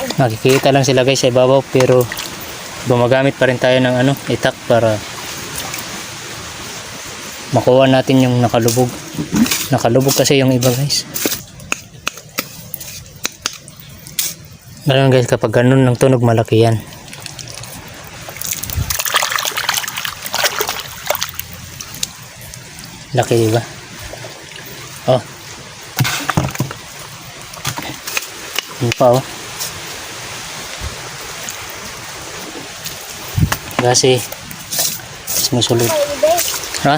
Nakikita lang sila guys sa ibabaw, pero gumagamit pa rin tayo ng itak para makuha natin yung nakalubog. Nakalubog kasi yung iba guys. Ganun guys, kapag ganun ng tunog, malaki yan. Laki diba? Oh. Yun pa oh. Kasi sumusulod. Ha?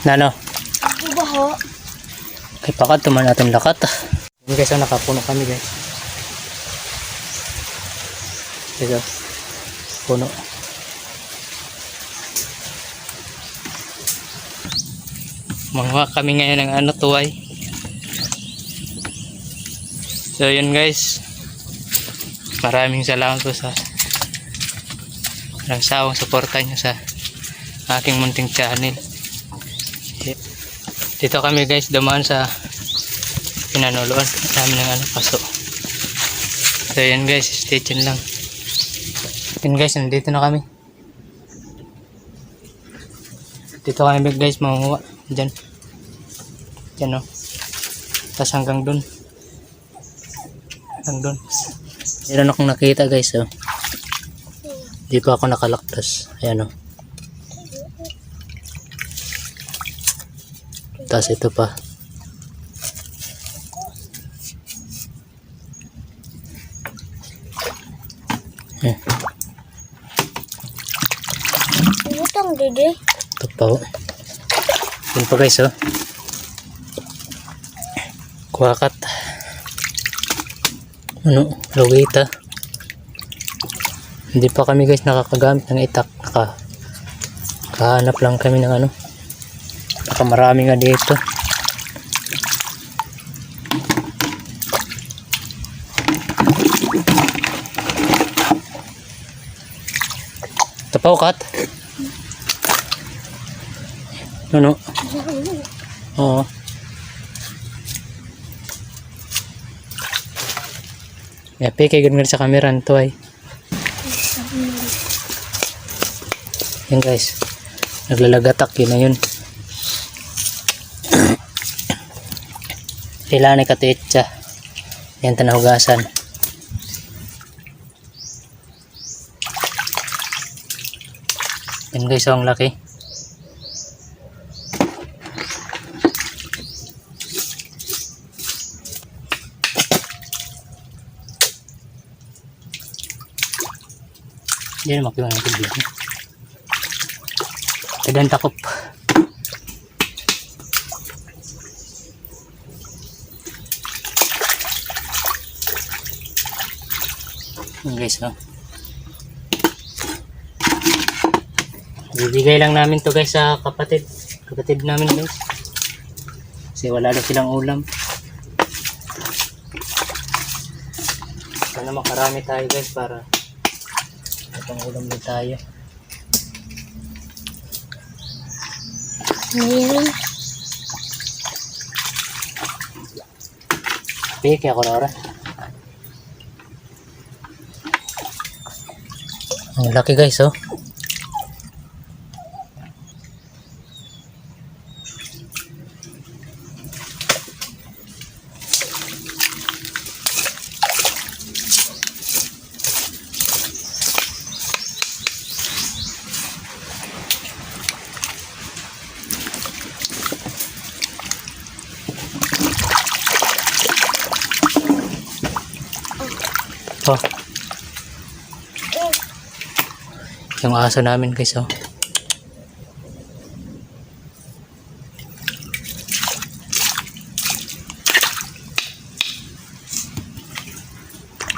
Nano? Baho. Kay pakat tuman natin lakat. Yun guys, nakapuno kami guys. Ito. Puno. Manguha kami ngayon ng tuway. So yun guys. Maraming salamat po sa sawang suporta nyo sa aking munting channel. Dito kami guys dumaan sa pinanuloan namin ng paso. So yan guys, stay tuned lang. Yan guys, nandito na kami. Dito kami guys mangunguha. Diyan. Diyan o. Tapos hanggang dun. Hanggang dun. Meron akong nakita guys oh. Di pa ako nakalaktas. Ayan o. Tapos ito pa. Butang dede. Ito pa oh. Yun pa guys oh. Kuwakat. Lugita. Hindi pa kami guys nakakagamit ng itak. Nakahanap lang kami ng marami nga dito. Tapaw kat. Oo. Yapi kay ganoon sa camera nito ay. Yan guys. Naglalagatak yun na yun. Kailangan ay katiitsa. Yan tanahugasan. Yan guys, ang laki. Yan makiwan ng tubig. Kadang takop. Guys oh. Bibigay lang namin to guys sa kapatid namin guys, kasi wala daw silang ulam. Sana makarami tayo guys para itong ulam din tayo. Mayroon. Peke ako na. Ang laki guys oh. Oh. Yung aso namin guys oh.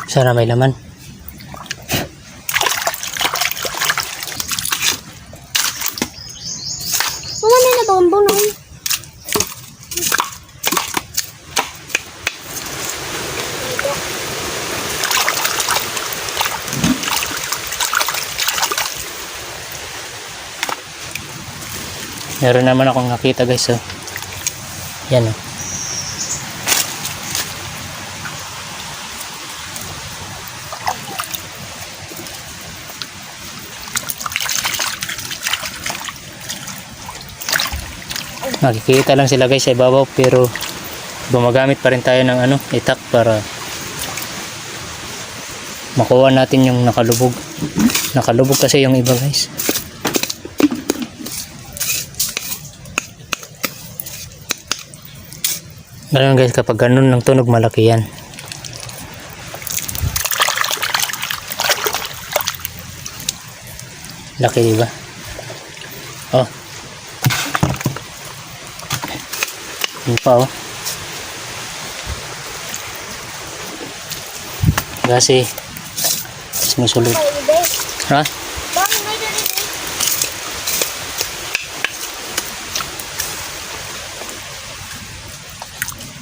Sana may laman. Wala na bambang na. Meron naman akong nakita guys. Oh. Yan oh. Nakikita lang sila guys sa ibabaw, pero gumagamit pa rin tayo ng ano, itak para makuha natin yung nakalubog. Nakalubog kasi yung iba guys. Ganun guys, kapag ganun ng tunog, malaki yan. Laki diba? Oh. Yun pa oh. Kasi sumusulod. Ha?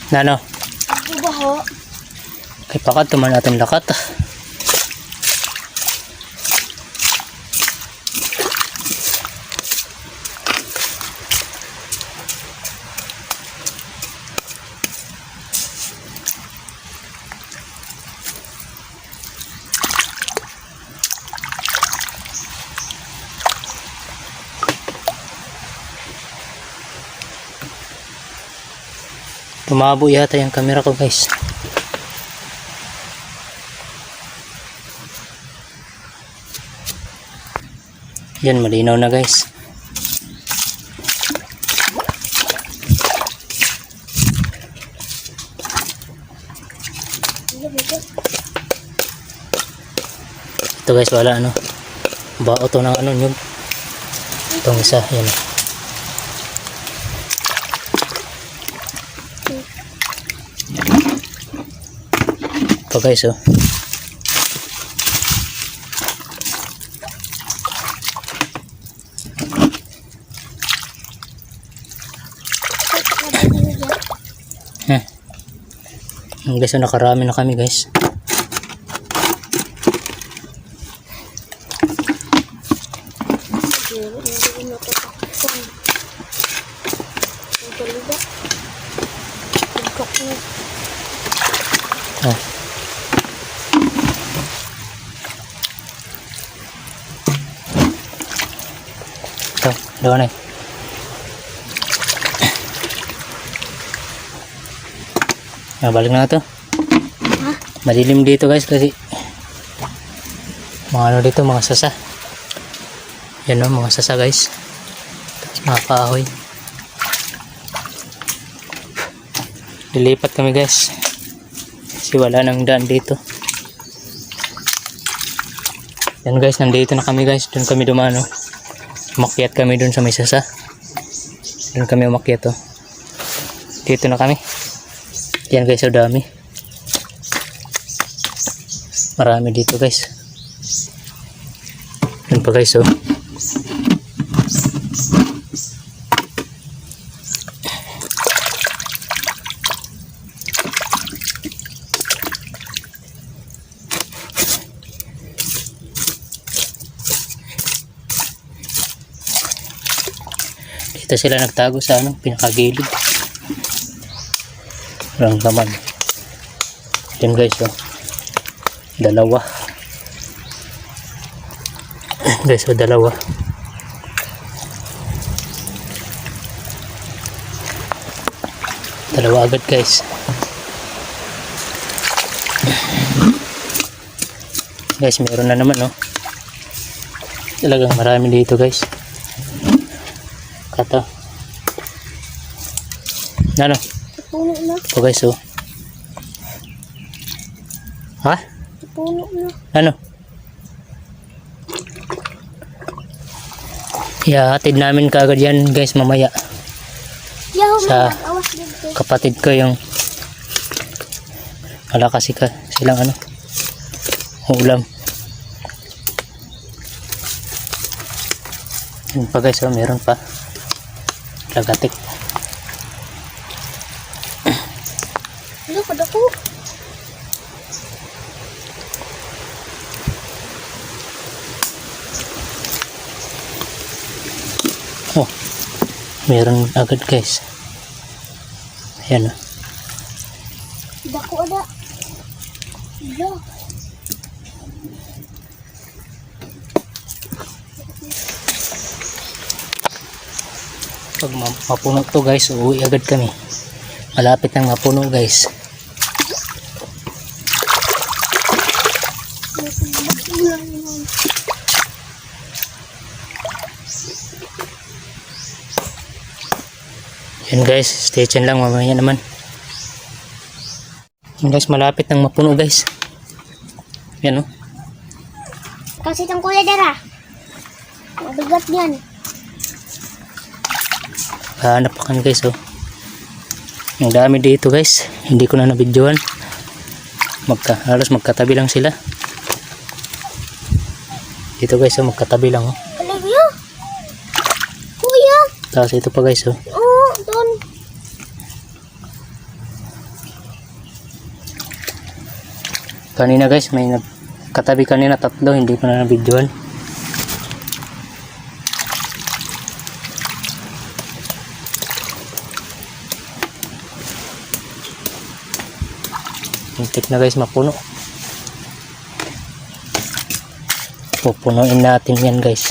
Nano? Baho. Kay pakat tuman natin lakat. Tumabo yata yung camera ko guys. Yan, malinaw na guys. Ito guys, wala ano. Bao to ng ano yun. Itong isa, yan. Ito guys oh. Guys, so nakarami na kami guys. Oh. Ito, dalawa na eh. Balik na ito. Madilim dito guys kasi mga ano dito, mga sasa. Yan o, mga sasa guys. Tapos mga kahoy. Lilipat kami guys kasi wala nang daan dito. Yan guys, nandito na kami guys. Doon kami dumano. Umakyat kami doon sa may sasa. Doon kami umakyat oh. Dito na kami. Yan guys, so dami. Marami dito guys. Yan pa guys oh. Dito sila nagtago sa ano, pinakagilid. Walang laman. Yan guys oh. Dalawa. Guys oh, dalawa. Dalawa agad guys. Guys, meron na naman oh. Talagang marami dito guys. Kata. Ano? Puno na. Oh guys oh. Ha? Puno na. Ano? Hatid namin kagad yan guys mamaya. Yaw, Sa awas dito. kapatid ko yung wala kasi ka silang ano ulam. Yun pa guys oh, meron pa. Lagatik. Ano pa dako? Oh, Meron agad guys. Ayan o. Dako ada. Yo. Pag mapuno to guys, uuwi agad kami. Malapit nang mapuno guys. Yan guys, stay tuned lang, mamaya naman. Yan guys, malapit nang mapuno guys. Yan o. Kasi itong kulay dara. Mabigat yan. Hanap pa kan guys oh. Ang dami dito guys. Hindi ko na nabidyoan. Halos magkatabi lang sila. Dito guys oh, magkatabi lang oh. Kuya. Kuya. Tapos ito pa guys oh. Oh, doon. Kanina guys, may nagkatabi kanina 3, hindi ko na nabidyoan. Muntik na guys mapuno. Pupunuin natin yan guys.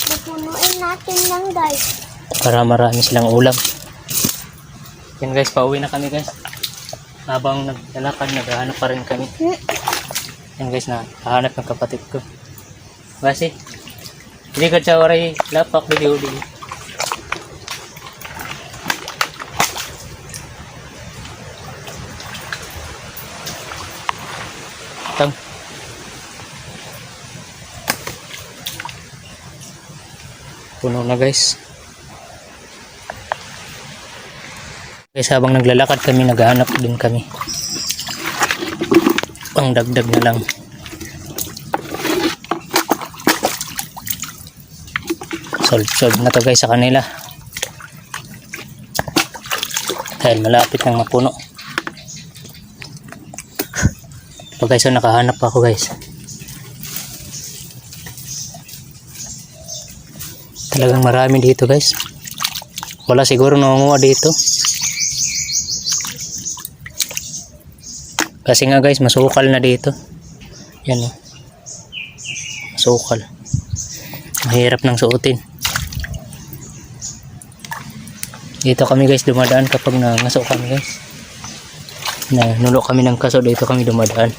Pupunuin natin lang guys. Para marami silang ulam. Yan guys, pauwi na kami guys. Habang naglalakad, naghahanap pa rin kami. Yan guys, nahanap ng kapatid ko. Basi, hindi ka siya waray lapak, bili-uli. Tang. Puno na guys. Guys, habang naglalakad kami, naghahanap din kami. Pang dagdag na lang. Solve na to guys sa kanila. Dahil malapit nang mapuno. So guys, so nakahanap ako guys. Talagang marami dito guys. Wala siguro nangunguha dito. Kasi nga guys, masukal na dito. Yan o. Masukal. Mahirap nang suotin. Dito kami guys dumadaan kapag nangaso kami guys. Nulo kami ng kaso, dito kami dumadaan.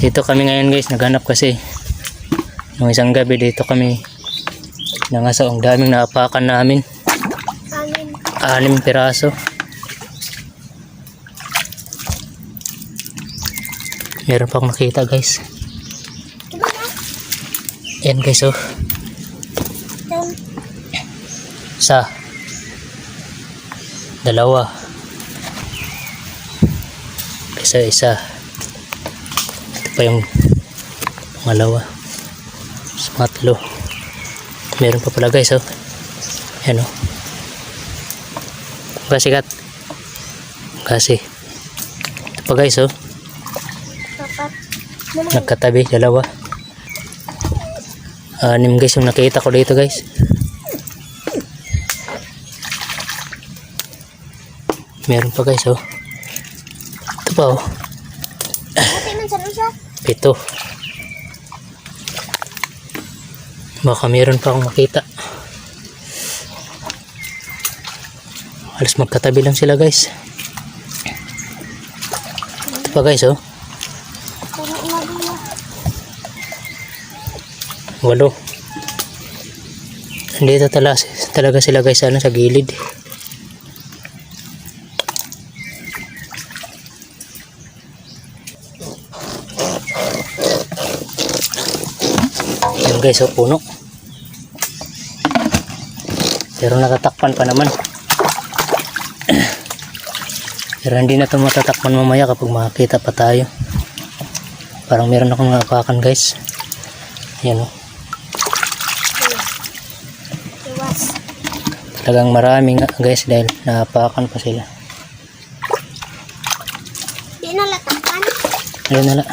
Dito kami ngayon guys, naghanap kasi. Nung isang gabi dito kami nangaso. Ang daming naapakan namin. 6 piraso. Meron pa akong nakita guys. Ayan guys oh. Isa. 2. Isa. Ito pa yung pangalawa. 3. Meron pa pala guys oh. Ayan oh. Kasikat. Kasi. Ito pa guys oh. Nagkatabi, 2. 6 guys yung nakita ko dito guys. Meron pa guys oh. Ito pa oh. 7. Baka meron pa akong makita. Halos magkatabi lang sila guys. Ito pa guys oh. 8. Dito talaga sila guys sa gilid. Yan guys oh, puno. Pero natatakpan pa naman. Pero hindi na ito matatakpan mamaya kapag makakita pa tayo. Parang meron akong napakan guys. Yan oh. Talagang marami nga guys dahil napakan pa sila. Di na latakan. Ayun na lang.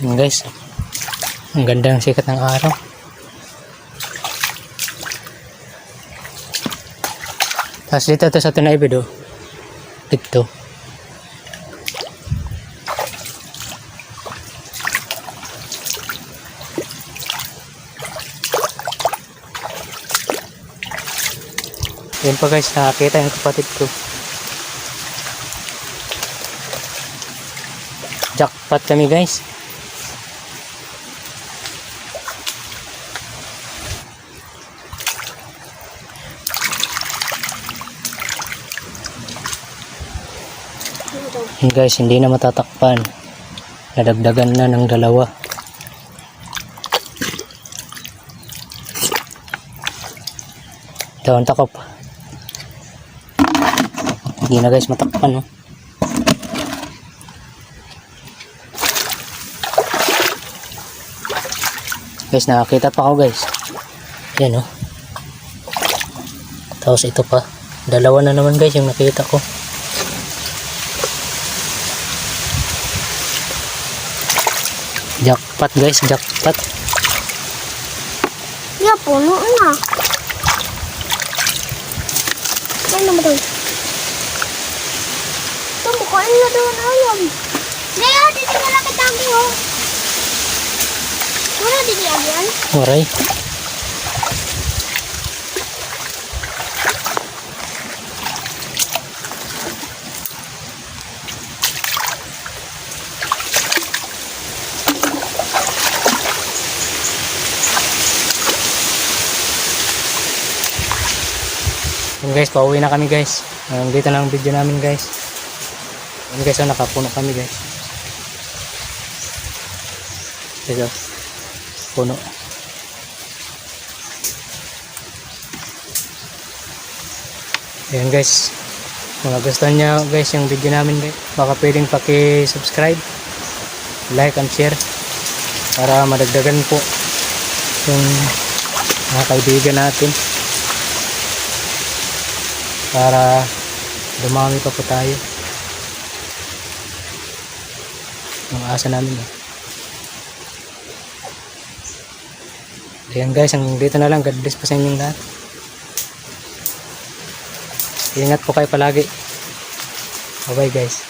Yan guys. Ang ganda ng sikat ng araw. Tapos dito to sa Tinaibid oh. Dito. Yan pa guys, nakakita yung kapatid ko. Jackpot kami guys. Yan guys, hindi na matatakpan. Nadagdagan na ng dalawa. Ito ang takop. Hindi na guys matakpan. Oh. Guys, nakakita pa ako guys. Yan oh. Tapos ito pa. Dalawa na naman guys yung nakita ko. Jackpot guys, jackpot. Ya, puno na. Ano mo doon? Tumbukain na doon, ayam. Leo, dito ka lang kitagi, oh. Wala dito yan? Waray. Yan guys, pauwi na kami guys. Dito na ang video namin guys. Yan guys, oh, nakapuno kami guys. Ito, puno. Yan guys, kung nagustuhan nyo guys yung video namin guys, baka pwedeng paki-subscribe, like and share para madagdagan po yung mga kaibigan natin. Para dumami pa po tayo. Ang asa namin eh. Ayan guys, dito na lang. God bless po sa inyong lahat. Ingat po kayo palagi. Bye bye guys.